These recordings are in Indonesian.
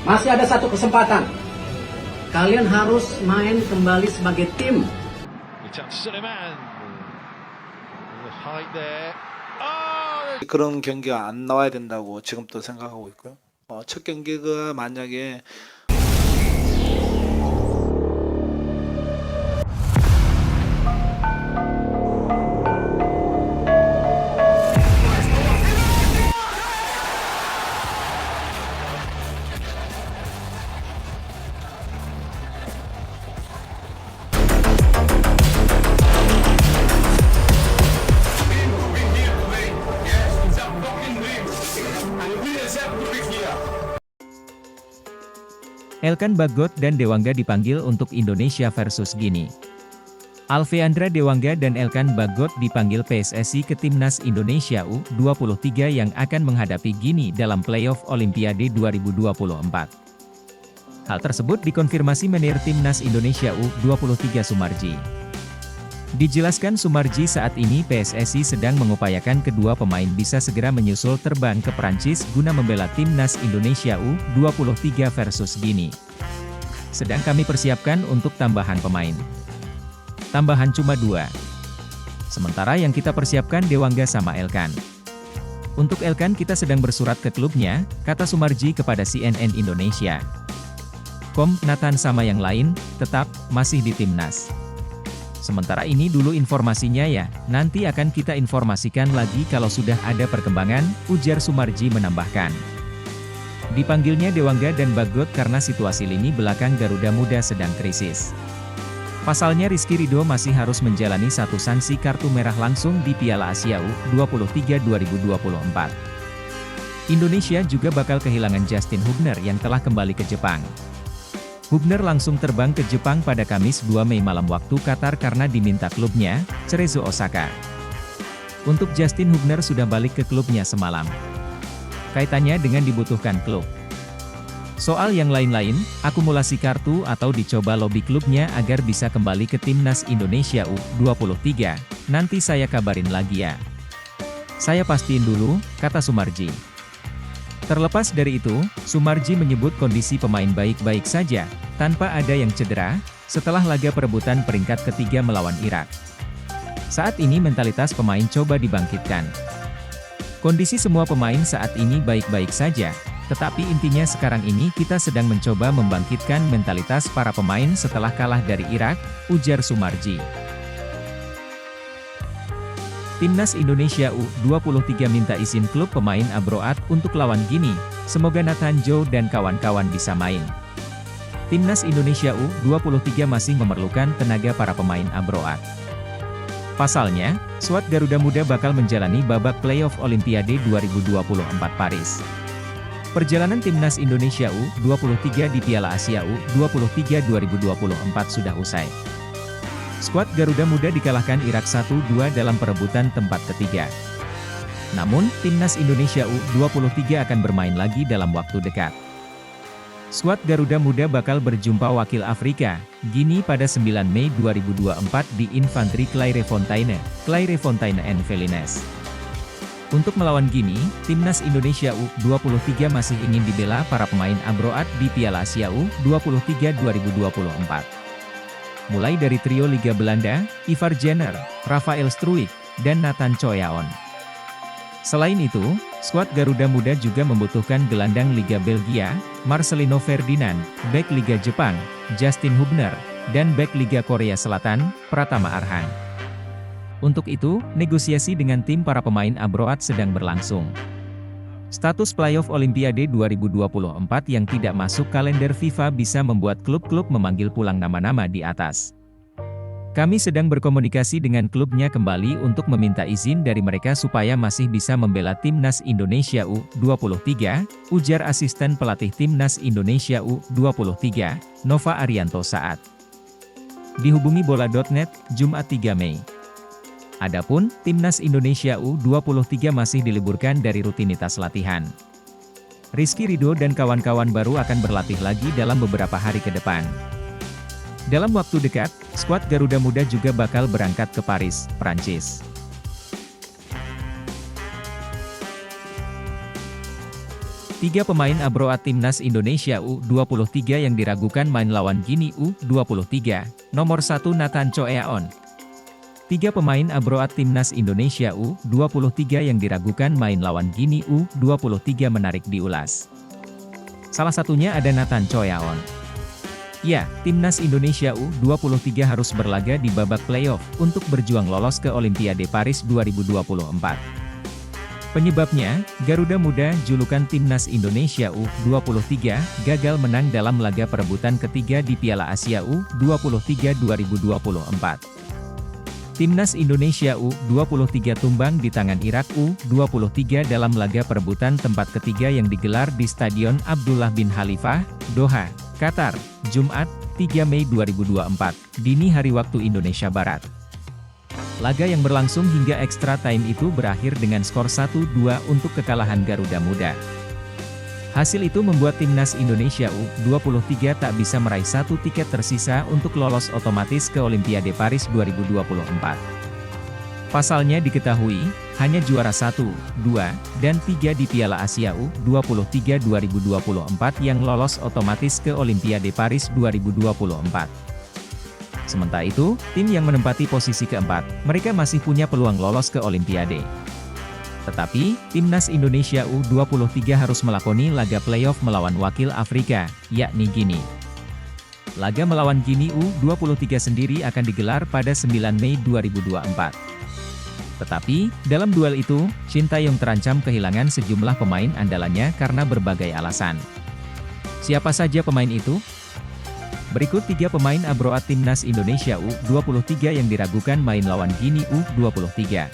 Masih ada satu kesempatan. Kalian harus main kembali sebagai tim. 그런 경기가 안 나와야 된다고 지금도 생각하고 있고요. 첫 경기가 만약에 Elkan Bagot dan Dewangga dipanggil untuk Indonesia versus Guinea. Alveandra Dewangga dan Elkan Bagot dipanggil PSSI ke Timnas Indonesia U23 yang akan menghadapi Guinea dalam playoff Olimpiade 2024. Hal tersebut dikonfirmasi menir Timnas Indonesia U23 Sumarji. Dijelaskan Sumarji saat ini PSSI sedang mengupayakan kedua pemain bisa segera menyusul terbang ke Prancis guna membela Timnas Indonesia U23 versus Guinea. Sedang kami persiapkan untuk tambahan pemain. Tambahan cuma 2. Sementara yang kita persiapkan Dewangga sama Elkan. Untuk Elkan kita sedang bersurat ke klubnya, kata Sumarji kepada CNN Indonesia. Nathan sama yang lain, tetap, masih di Timnas. Sementara ini dulu informasinya ya, nanti akan kita informasikan lagi kalau sudah ada perkembangan, ujar Sumarji menambahkan. Dipanggilnya Dewangga dan Bagot karena situasi lini belakang Garuda Muda sedang krisis. Pasalnya Rizky Ridho masih harus menjalani satu sanksi kartu merah langsung di Piala Asia U23 2024. Indonesia juga bakal kehilangan Justin Hubner yang telah kembali ke Jepang. Hubner langsung terbang ke Jepang pada Kamis 2 Mei malam waktu Qatar karena diminta klubnya, Cerezo Osaka. Untuk Justin Hubner sudah balik ke klubnya semalam. Kaitannya dengan dibutuhkan klub. Soal yang lain-lain, akumulasi kartu atau dicoba lobi klubnya agar bisa kembali ke Timnas Indonesia U23, nanti saya kabarin lagi ya. Saya pastiin dulu, kata Sumarji. Terlepas dari itu, Sumarji menyebut kondisi pemain baik-baik saja, tanpa ada yang cedera, setelah laga perebutan peringkat ketiga melawan Irak. Saat ini mentalitas pemain coba dibangkitkan. Kondisi semua pemain saat ini baik-baik saja, tetapi intinya sekarang ini kita sedang mencoba membangkitkan mentalitas para pemain setelah kalah dari Irak, ujar Sumarji. Timnas Indonesia U23 minta izin klub pemain Abroad untuk lawan Guinea, semoga Nathan Joe dan kawan-kawan bisa main. Timnas Indonesia U23 masih memerlukan tenaga para pemain Abroad. Pasalnya, skuad Garuda Muda bakal menjalani babak playoff Olimpiade 2024 Paris. Perjalanan Timnas Indonesia U23 di Piala Asia U23 2024 sudah usai. Skuad Garuda Muda dikalahkan Irak 1-2 dalam perebutan tempat ketiga. Namun, Timnas Indonesia U23 akan bermain lagi dalam waktu dekat. Skuad Garuda Muda bakal berjumpa wakil Afrika, Guinea pada 9 Mei 2024 di Infantry Clairefontaine en Felines. Untuk melawan Guinea, Timnas Indonesia U23 masih ingin dibela para pemain Abroad di Piala Asia U23 2024. Mulai dari trio Liga Belanda, Ivar Jenner, Rafael Struijk, dan Nathan Choyaon. Selain itu, skuad Garuda Muda juga membutuhkan gelandang Liga Belgia, Marcelino Ferdinand, bek Liga Jepang, Justin Hubner, dan bek Liga Korea Selatan, Pratama Arhan. Untuk itu, negosiasi dengan tim para pemain Abroad sedang berlangsung. Status playoff Olimpiade 2024 yang tidak masuk kalender FIFA bisa membuat klub-klub memanggil pulang nama-nama di atas. Kami sedang berkomunikasi dengan klubnya kembali untuk meminta izin dari mereka supaya masih bisa membela Timnas Indonesia U23, ujar asisten pelatih Timnas Indonesia U23, Nova Arianto saat dihubungi bola.net, Jumat 3 Mei. Adapun, Timnas Indonesia U23 masih diliburkan dari rutinitas latihan. Rizky Ridho dan kawan-kawan baru akan berlatih lagi dalam beberapa hari ke depan. Dalam waktu dekat, skuad Garuda Muda juga bakal berangkat ke Paris, Prancis. 3 pemain Abroad Timnas Indonesia U23 yang diragukan main lawan Gini U23. Nomor 1 Nathan Choeaon. 3 pemain Abroad Timnas Indonesia U23 yang diragukan main lawan Gini U23 menarik diulas. Salah satunya ada Nathan Choeaon. Ya, Timnas Indonesia U23 harus berlaga di babak playoff untuk berjuang lolos ke Olimpiade Paris 2024. Penyebabnya, Garuda Muda julukan Timnas Indonesia U23 gagal menang dalam laga perebutan ketiga di Piala Asia U23 2024. Timnas Indonesia U23 tumbang di tangan Irak U23 dalam laga perebutan tempat ketiga yang digelar di Stadion Abdullah bin Khalifah, Doha, Qatar, Jumat, 3 Mei 2024, dini hari waktu Indonesia Barat. Laga yang berlangsung hingga extra time itu berakhir dengan skor 1-2 untuk kekalahan Garuda Muda. Hasil itu membuat Timnas Indonesia U23 tak bisa meraih 1 tiket tersisa untuk lolos otomatis ke Olimpiade Paris 2024. Pasalnya diketahui, hanya juara 1, 2, dan 3 di Piala Asia U23 2024 yang lolos otomatis ke Olimpiade Paris 2024. Sementara itu, tim yang menempati posisi keempat, mereka masih punya peluang lolos ke Olimpiade. Tetapi, Timnas Indonesia U23 harus melakoni laga playoff melawan wakil Afrika, yakni Gini. Laga melawan Gini U23 sendiri akan digelar pada 9 Mei 2024. Tetapi, dalam duel itu, Shin Tae-yong terancam kehilangan sejumlah pemain andalannya karena berbagai alasan. Siapa saja pemain itu? Berikut 3 pemain Abroad Timnas Indonesia U23 yang diragukan main lawan Gini U23.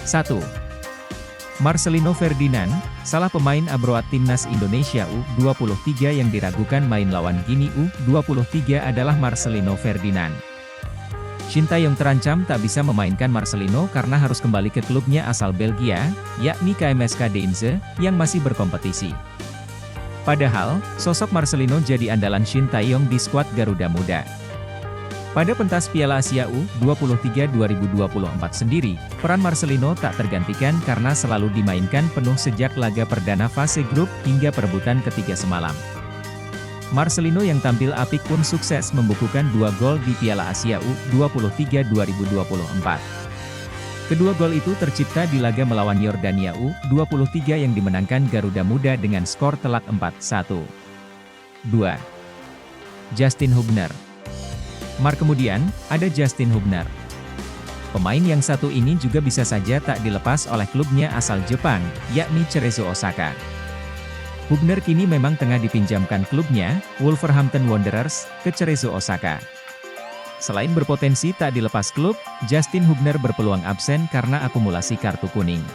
1. Marcelino Ferdinand, salah pemain Abroad Timnas Indonesia U23 yang diragukan main lawan Gini U23 adalah Marcelino Ferdinand. Shin Tae-yong terancam tak bisa memainkan Marcelino karena harus kembali ke klubnya asal Belgia, yakni KMSK Deinze, yang masih berkompetisi. Padahal, sosok Marcelino jadi andalan Shin Tae-yong di skuad Garuda Muda. Pada pentas Piala Asia U23 2024 sendiri, peran Marcelino tak tergantikan karena selalu dimainkan penuh sejak laga perdana fase grup hingga perebutan ketiga semalam. Marcelino yang tampil apik pun sukses membukukan 2 gol di Piala Asia U23 2024. Kedua gol itu tercipta di laga melawan Yordania U23 yang dimenangkan Garuda Muda dengan skor telak 4-1. 2. Justin Hubner. Mar kemudian, ada Justin Hubner. Pemain yang satu ini juga bisa saja tak dilepas oleh klubnya asal Jepang, yakni Cerezo Osaka. Hubner kini memang tengah dipinjamkan klubnya, Wolverhampton Wanderers, ke Cerezo Osaka. Selain berpotensi tak dilepas klub, Justin Hubner berpeluang absen karena akumulasi kartu kuning.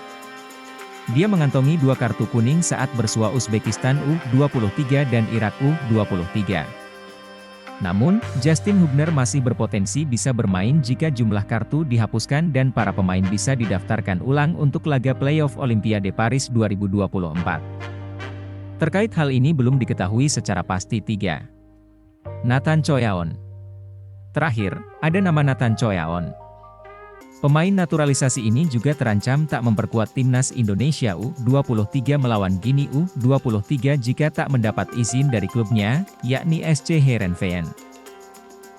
Dia mengantongi 2 kartu kuning saat bersua Uzbekistan U23 dan Irak U23. Namun, Justin Hubner masih berpotensi bisa bermain jika jumlah kartu dihapuskan dan para pemain bisa didaftarkan ulang untuk laga playoff Olimpiade Paris 2024. Terkait hal ini belum diketahui secara pasti. 3. Nathan Choeaon. Terakhir, ada nama Nathan Choeaon. Pemain naturalisasi ini juga terancam tak memperkuat Timnas Indonesia U23 melawan Gini U23 jika tak mendapat izin dari klubnya, yakni SC Heerenveen.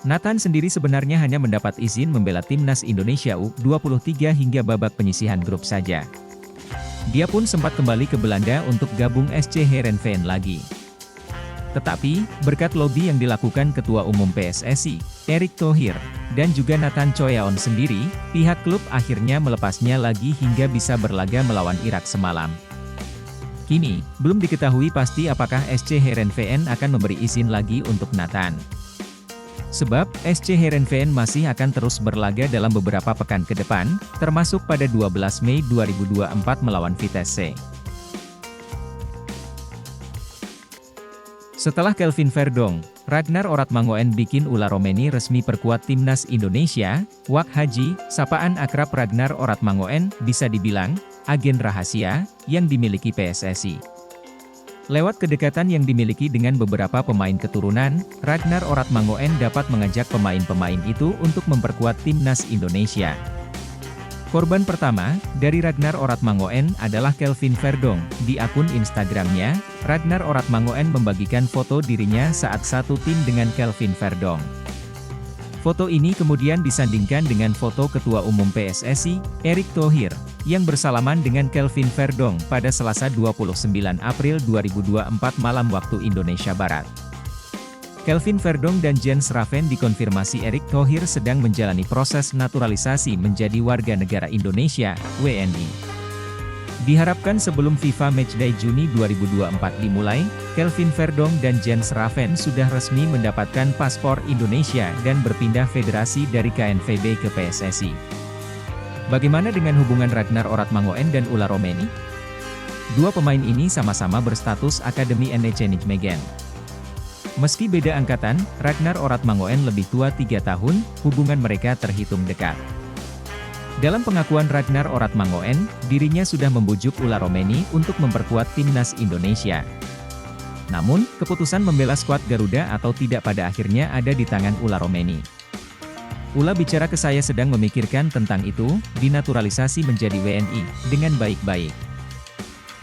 Nathan sendiri sebenarnya hanya mendapat izin membela Timnas Indonesia U23 hingga babak penyisihan grup saja. Dia pun sempat kembali ke Belanda untuk gabung SC Heerenveen lagi. Tetapi, berkat lobby yang dilakukan Ketua Umum PSSI, Erick Thohir, dan juga Nathan Choeaon sendiri, pihak klub akhirnya melepasnya lagi hingga bisa berlaga melawan Irak semalam. Kini, belum diketahui pasti apakah SC Heerenveen akan memberi izin lagi untuk Nathan. Sebab, SC Heerenveen masih akan terus berlaga dalam beberapa pekan ke depan, termasuk pada 12 Mei 2024 melawan Vitesse. Setelah Kelvin Verdong, Ragnar Oratmangoen bikin ulah Romeni resmi perkuat Timnas Indonesia, Wak Haji, sapaan akrab Ragnar Oratmangoen, bisa dibilang, agen rahasia, yang dimiliki PSSI. Lewat kedekatan yang dimiliki dengan beberapa pemain keturunan, Ragnar Oratmangoen dapat mengajak pemain-pemain itu untuk memperkuat Timnas Indonesia. Korban pertama, dari Ragnar Oratmangoen adalah Kelvin Verdong. Di akun Instagramnya, Ragnar Oratmangoen membagikan foto dirinya saat satu tim dengan Kelvin Verdong. Foto ini kemudian disandingkan dengan foto Ketua Umum PSSI, Erick Thohir, yang bersalaman dengan Kelvin Verdong pada Selasa 29 April 2024 malam waktu Indonesia Barat. Kelvin Verdong dan Jens Raven dikonfirmasi Erick Thohir sedang menjalani proses naturalisasi menjadi warga negara Indonesia, WNI. Diharapkan sebelum FIFA Matchday Juni 2024 dimulai, Kelvin Verdong dan Jens Raven sudah resmi mendapatkan paspor Indonesia dan berpindah federasi dari KNVB ke PSSI. Bagaimana dengan hubungan Ragnar Oratmangoen dan Ulla Romeni? Dua pemain ini sama-sama berstatus Akademi NEC Nijmegen. Meski beda angkatan, Ragnar Oratmangoen lebih tua 3 tahun, hubungan mereka terhitung dekat. Dalam pengakuan Ragnar Oratmangoen, dirinya sudah membujuk Ulla Romeni untuk memperkuat timnas Indonesia. Namun, keputusan membela skuad Garuda atau tidak pada akhirnya ada di tangan Ulla Romeni. Ulla bicara ke saya sedang memikirkan tentang itu, dinaturalisasi menjadi WNI, dengan baik-baik.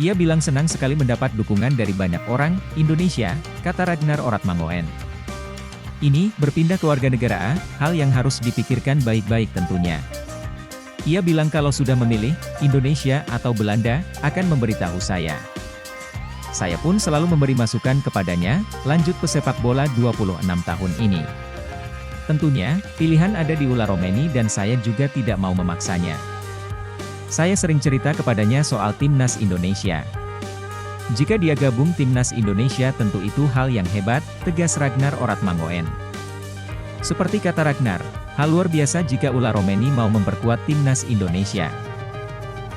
Ia bilang senang sekali mendapat dukungan dari banyak orang, Indonesia, kata Ragnar Oratmangoen. Ini, berpindah ke warganegara, hal yang harus dipikirkan baik-baik tentunya. Ia bilang kalau sudah memilih, Indonesia atau Belanda, akan memberitahu saya. Saya pun selalu memberi masukan kepadanya, lanjut pesepak bola 26 tahun ini. Tentunya, pilihan ada di Ulla Romeni dan saya juga tidak mau memaksanya. Saya sering cerita kepadanya soal timnas Indonesia. Jika dia gabung timnas Indonesia tentu itu hal yang hebat, tegas Ragnar Oratmangoen. Seperti kata Ragnar, hal luar biasa jika Ulla Romeni mau memperkuat timnas Indonesia.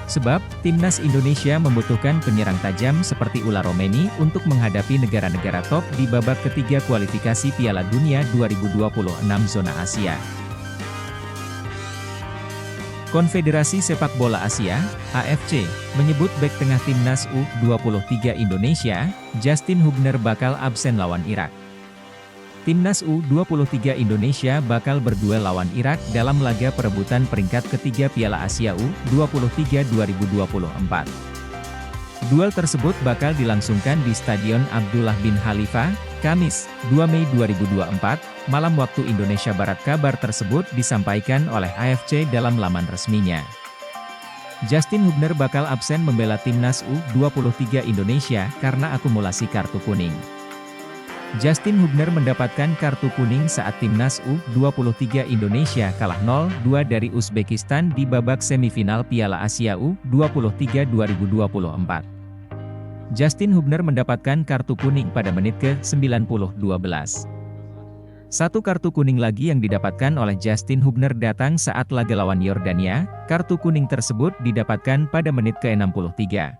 Sebab, timnas Indonesia membutuhkan penyerang tajam seperti Ulla Romeni untuk menghadapi negara-negara top di babak ketiga kualifikasi Piala Dunia 2026 zona Asia. Konfederasi Sepak Bola Asia, AFC, menyebut bek tengah timnas U23 Indonesia, Justin Hubner bakal absen lawan Irak. Timnas U23 Indonesia bakal berduel lawan Irak dalam laga perebutan peringkat ketiga Piala Asia U23 2024. Duel tersebut bakal dilangsungkan di Stadion Abdullah bin Khalifa, Kamis, 2 Mei 2024, malam waktu Indonesia Barat. Kabar tersebut disampaikan oleh AFC dalam laman resminya. Justin Hubner bakal absen membela timnas U23 Indonesia karena akumulasi kartu kuning. Justin Hubner mendapatkan kartu kuning saat timnas U23 Indonesia kalah 0-2 dari Uzbekistan di babak semifinal Piala Asia U23 2024. Justin Hubner mendapatkan kartu kuning pada menit ke-90. Satu kartu kuning lagi yang didapatkan oleh Justin Hubner datang saat laga lawan Yordania, kartu kuning tersebut didapatkan pada menit ke-63.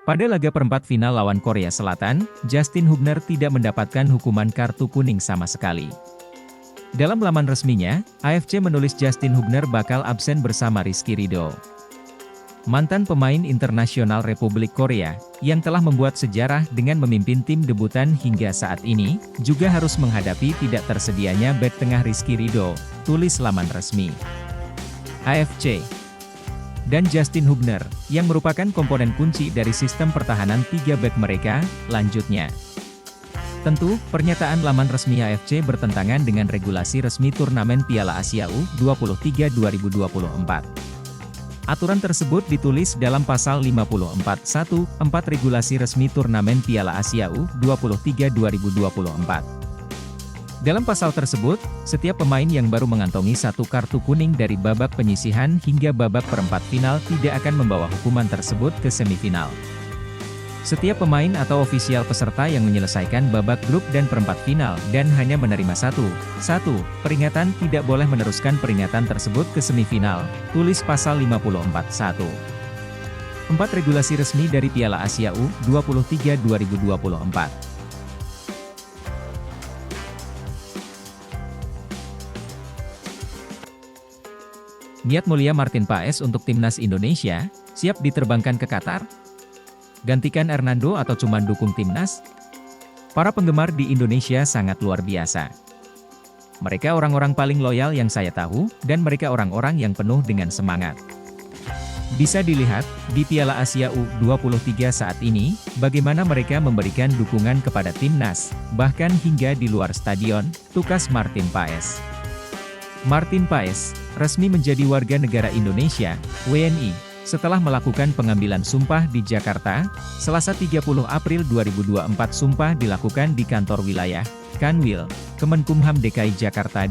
Pada laga perempat final lawan Korea Selatan, Justin Hubner tidak mendapatkan hukuman kartu kuning sama sekali. Dalam laman resminya, AFC menulis Justin Hubner bakal absen bersama Rizky Ridho. Mantan pemain internasional Republik Korea, yang telah membuat sejarah dengan memimpin tim debutan hingga saat ini, juga harus menghadapi tidak tersedianya bek tengah Rizky Ridho, tulis laman resmi AFC. Dan Justin Hubner, yang merupakan komponen kunci dari sistem pertahanan 3 bek mereka, lanjutnya. Tentu, pernyataan laman resmi AFC bertentangan dengan regulasi resmi turnamen Piala Asia U23 2024. Aturan tersebut ditulis dalam pasal 54.1.4 regulasi resmi turnamen Piala Asia U23 2024. Dalam pasal tersebut, setiap pemain yang baru mengantongi 1 kartu kuning dari babak penyisihan hingga babak perempat final tidak akan membawa hukuman tersebut ke semifinal. Setiap pemain atau ofisial peserta yang menyelesaikan babak grup dan perempat final dan hanya menerima 1 peringatan tidak boleh meneruskan peringatan tersebut ke semifinal, tulis pasal 54.1. 4 regulasi resmi dari Piala Asia U23 2024. Niat mulia Martin Paes untuk timnas Indonesia, siap diterbangkan ke Qatar? Gantikan Hernando atau cuma dukung timnas? Para penggemar di Indonesia sangat luar biasa. Mereka orang-orang paling loyal yang saya tahu, dan mereka orang-orang yang penuh dengan semangat. Bisa dilihat, di Piala Asia U23 saat ini, bagaimana mereka memberikan dukungan kepada timnas, bahkan hingga di luar stadion, tukas Martin Paes. Martin Paes, resmi menjadi warga negara Indonesia, WNI, setelah melakukan pengambilan sumpah di Jakarta, Selasa 30 April 2024. Sumpah dilakukan di kantor wilayah, Kanwil, Kemenkumham DKI Jakarta.